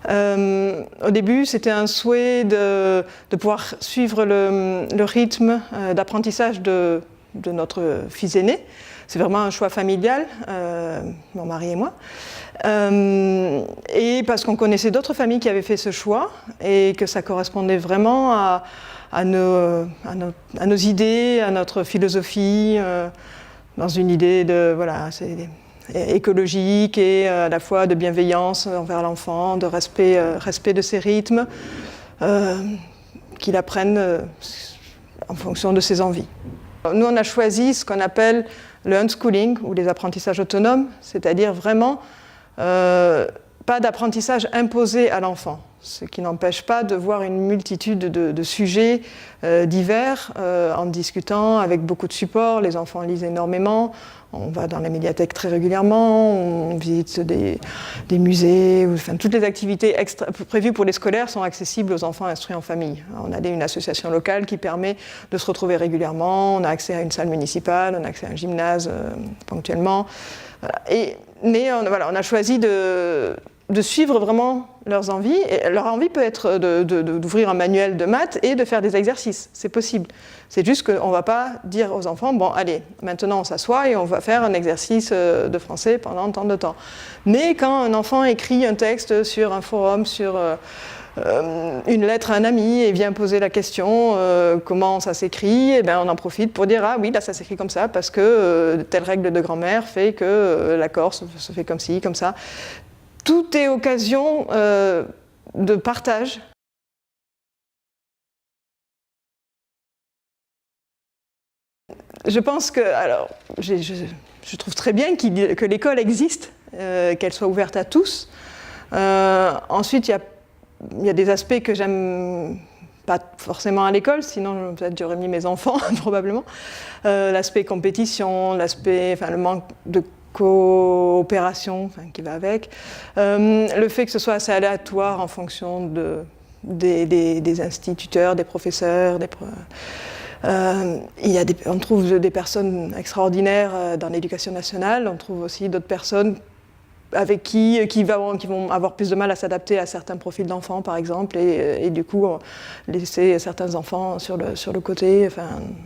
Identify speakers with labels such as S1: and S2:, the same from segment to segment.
S1: Au début, c'était un souhait de pouvoir suivre le rythme d'apprentissage de notre fils aîné. C'est vraiment un choix familial, mon mari et moi. Et parce qu'on connaissait d'autres familles qui avaient fait ce choix et que ça correspondait vraiment à nos idées, à notre philosophie, dans une idée de, voilà, écologique et à la fois de bienveillance envers l'enfant, de respect de ses rythmes, qu'il apprenne en fonction de ses envies. Nous, on a choisi ce qu'on appelle le unschooling ou les apprentissages autonomes, c'est-à-dire vraiment pas d'apprentissage imposé à l'enfant, ce qui n'empêche pas de voir une multitude de sujets divers en discutant avec beaucoup de supports. Les enfants lisent énormément, on va dans la médiathèque très régulièrement, on visite des musées, enfin, toutes les activités prévues pour les scolaires sont accessibles aux enfants instruits en famille. On a une association locale qui permet de se retrouver régulièrement, on a accès à une salle municipale, on a accès à un gymnase ponctuellement. Voilà. Mais on a choisi de suivre vraiment leurs envies. Et leur envie peut être d'ouvrir un manuel de maths et de faire des exercices. C'est possible. C'est juste qu'on ne va pas dire aux enfants, bon, allez, maintenant on s'assoit et on va faire un exercice de français pendant tant de temps. Mais quand un enfant écrit un texte sur un forum, sur une lettre à un ami et vient poser la question comment ça s'écrit, et bien on en profite pour dire ah oui, là ça s'écrit comme ça parce que telle règle de grammaire fait que l'accord se fait comme ci, comme ça. Tout est occasion de partage. Je pense que, alors, je trouve très bien que l'école existe, qu'elle soit ouverte à tous. Ensuite, il y a des aspects que j'aime pas forcément à l'école, sinon peut-être j'aurais mis mes enfants, probablement. L'aspect compétition, le manque de coopération qui va avec, le fait que ce soit assez aléatoire en fonction des instituteurs, des professeurs, on trouve des personnes extraordinaires dans l'éducation nationale, on trouve aussi d'autres personnes avec qui vont avoir plus de mal à s'adapter à certains profils d'enfants, par exemple, et du coup laisser certains enfants sur le côté,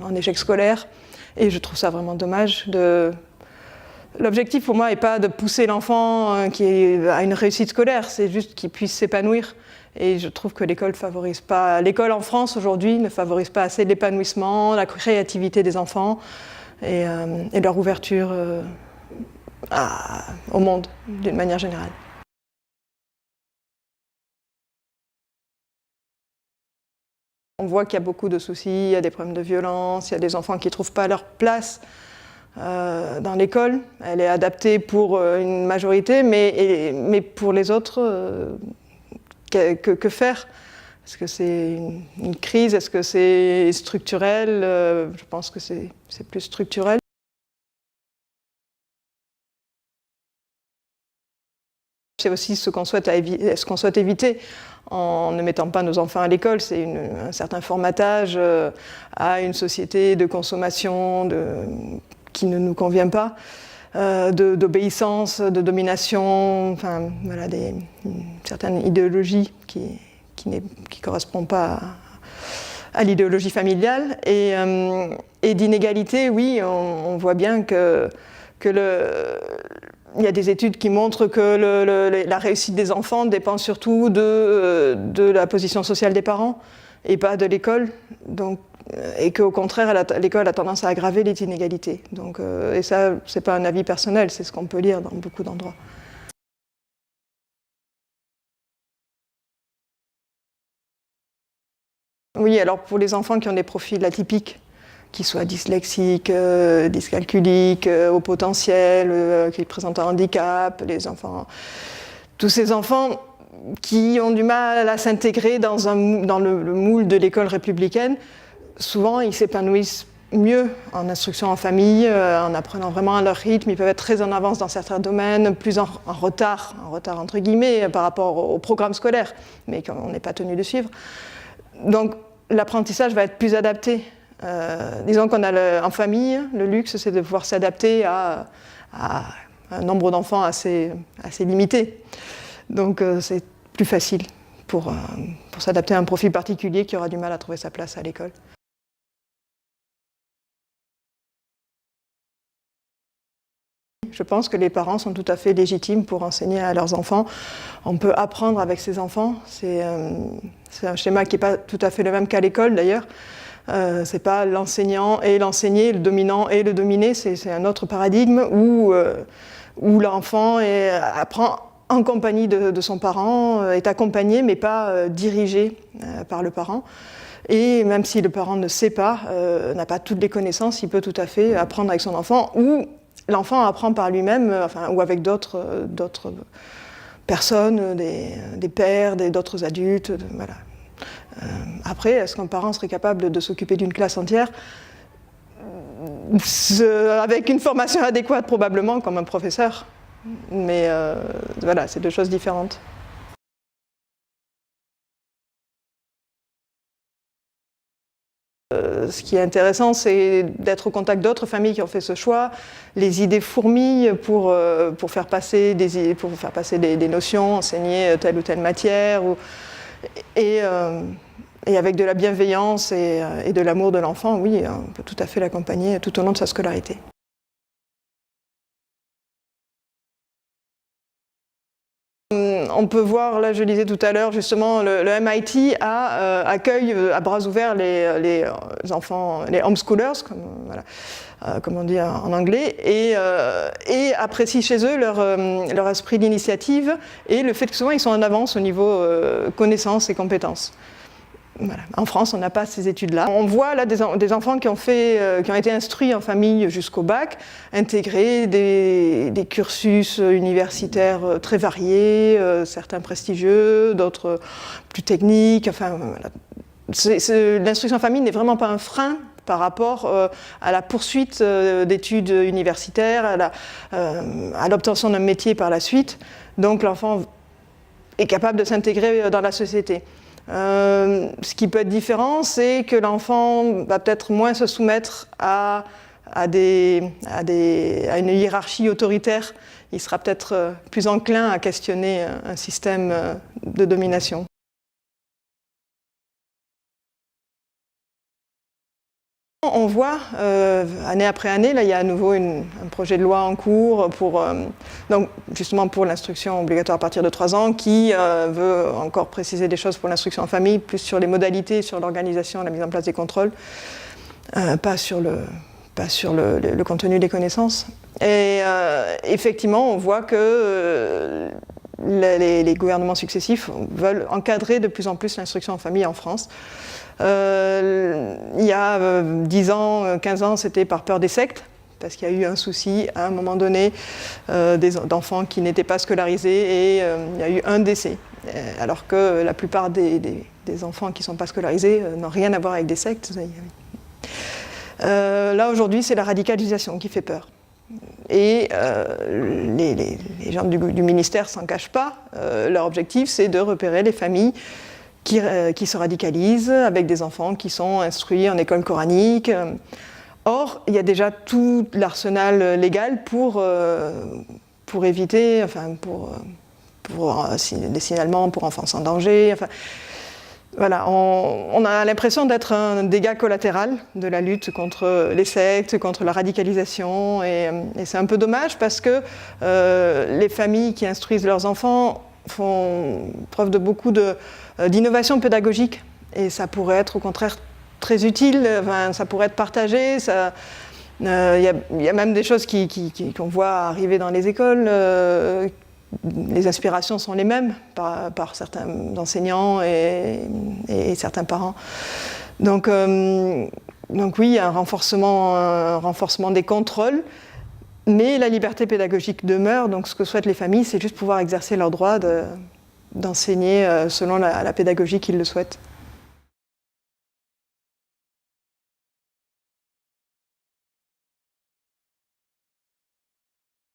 S1: en échec scolaire. Et je trouve ça vraiment dommage. L'objectif pour moi n'est pas de pousser l'enfant à une réussite scolaire, c'est juste qu'il puisse s'épanouir. Et je trouve que l'école en France aujourd'hui ne favorise pas assez l'épanouissement, la créativité des enfants et leur ouverture au monde d'une manière générale. On voit qu'il y a beaucoup de soucis, il y a des problèmes de violence, il y a des enfants qui ne trouvent pas leur place dans l'école. Elle est adaptée pour une majorité, mais pour les autres, que faire ? Est-ce que c'est une crise ? Est-ce que c'est structurel ? Je pense que c'est plus structurel. C'est aussi ce qu'on souhaite éviter en ne mettant pas nos enfants à l'école, c'est un certain formatage à une société de consommation qui ne nous convient pas, d'obéissance, de domination, une certaine idéologie qui ne correspond pas à l'idéologie familiale. Et d'inégalité, oui, on voit bien il y a des études qui montrent que la réussite des enfants dépend surtout de la position sociale des parents et pas de l'école. Et qu'au contraire, l'école a tendance à aggraver les inégalités. Et ça, c'est pas un avis personnel, c'est ce qu'on peut lire dans beaucoup d'endroits. Oui, alors pour les enfants qui ont des profils atypiques, qui soient dyslexiques, dyscalculiques, au potentiel, qui présentent un handicap, tous ces enfants qui ont du mal à s'intégrer dans le moule de l'école républicaine, souvent ils s'épanouissent mieux en instruction en famille, en apprenant vraiment à leur rythme. Ils peuvent être très en avance dans certains domaines, plus en retard entre guillemets par rapport au programme scolaire, mais qu'on n'est pas tenu de suivre. Donc l'apprentissage va être plus adapté. Disons qu'on a en famille, le luxe, c'est de pouvoir s'adapter à un nombre d'enfants assez limité. Donc c'est plus facile pour s'adapter à un profil particulier qui aura du mal à trouver sa place à l'école. Je pense que les parents sont tout à fait légitimes pour enseigner à leurs enfants. On peut apprendre avec ses enfants. C'est un schéma qui n'est pas tout à fait le même qu'à l'école d'ailleurs. C'est pas l'enseignant et l'enseigné, le dominant et le dominé. C'est un autre paradigme où l'enfant apprend en compagnie de son parent, est accompagné mais pas dirigé par le parent. Et même si le parent ne sait pas, n'a pas toutes les connaissances, il peut tout à fait apprendre avec son enfant ou l'enfant apprend par lui-même, ou avec d'autres personnes, des pères, d'autres adultes. Voilà. Après, est-ce qu'un parent serait capable de s'occuper d'une classe entière ? Avec une formation adéquate, probablement, comme un professeur. Mais voilà, c'est deux choses différentes. Ce qui est intéressant, c'est d'être au contact d'autres familles qui ont fait ce choix. Les idées fourmillent pour faire passer des notions, enseigner telle ou telle matière, et avec de la bienveillance et de l'amour de l'enfant, oui, on peut tout à fait l'accompagner tout au long de sa scolarité. On peut voir, là je disais tout à l'heure, justement, le MIT accueille à bras ouverts les enfants, les homeschoolers, comme on dit en anglais, et apprécie chez eux leur esprit d'initiative et le fait que souvent ils sont en avance au niveau connaissances et compétences. Voilà. En France, on n'a pas ces études-là. On voit là des enfants qui ont été instruits en famille jusqu'au bac, intégrer des cursus universitaires très variés, certains prestigieux, d'autres plus techniques. Enfin, voilà. L'instruction en famille n'est vraiment pas un frein par rapport à la poursuite d'études universitaires, à l'obtention d'un métier par la suite. Donc l'enfant est capable de s'intégrer dans la société. Ce qui peut être différent, c'est que l'enfant va peut-être moins se soumettre à une hiérarchie autoritaire. Il sera peut-être plus enclin à questionner un système de domination. On voit, année après année, là, il y a à nouveau un projet de loi en cours donc, justement pour l'instruction obligatoire à partir de 3 ans qui veut encore préciser des choses pour l'instruction en famille, plus sur les modalités, sur l'organisation, la mise en place des contrôles, pas sur le contenu des connaissances. Et effectivement, on voit que les gouvernements successifs veulent encadrer de plus en plus l'instruction en famille en France. Il y a 10 ans, 15 ans, c'était par peur des sectes, parce qu'il y a eu un souci à un moment donné d'enfants qui n'étaient pas scolarisés et il y a eu un décès. Alors que la plupart des enfants qui ne sont pas scolarisés n'ont rien à voir avec des sectes. Là, aujourd'hui, c'est la radicalisation qui fait peur. Et les gens du ministère s'en cachent pas. Leur objectif, c'est de repérer les familles qui se radicalisent avec des enfants qui sont instruits en école coranique. Or, il y a déjà tout l'arsenal légal pour éviter, pour des signalements pour enfants sans danger. Voilà, on a l'impression d'être un dégât collatéral de la lutte contre les sectes, contre la radicalisation. Et c'est un peu dommage parce que les familles qui instruisent leurs enfants font preuve de beaucoup d'innovation pédagogique. Et ça pourrait être au contraire très utile, ça pourrait être partagé. Il y a même des choses qu'on voit arriver dans les écoles. Les inspirations sont les mêmes par certains enseignants et certains parents. Donc oui, il y a un renforcement des contrôles, mais la liberté pédagogique demeure. Donc ce que souhaitent les familles, c'est juste pouvoir exercer leur droit d'enseigner selon la pédagogie qu'ils le souhaitent.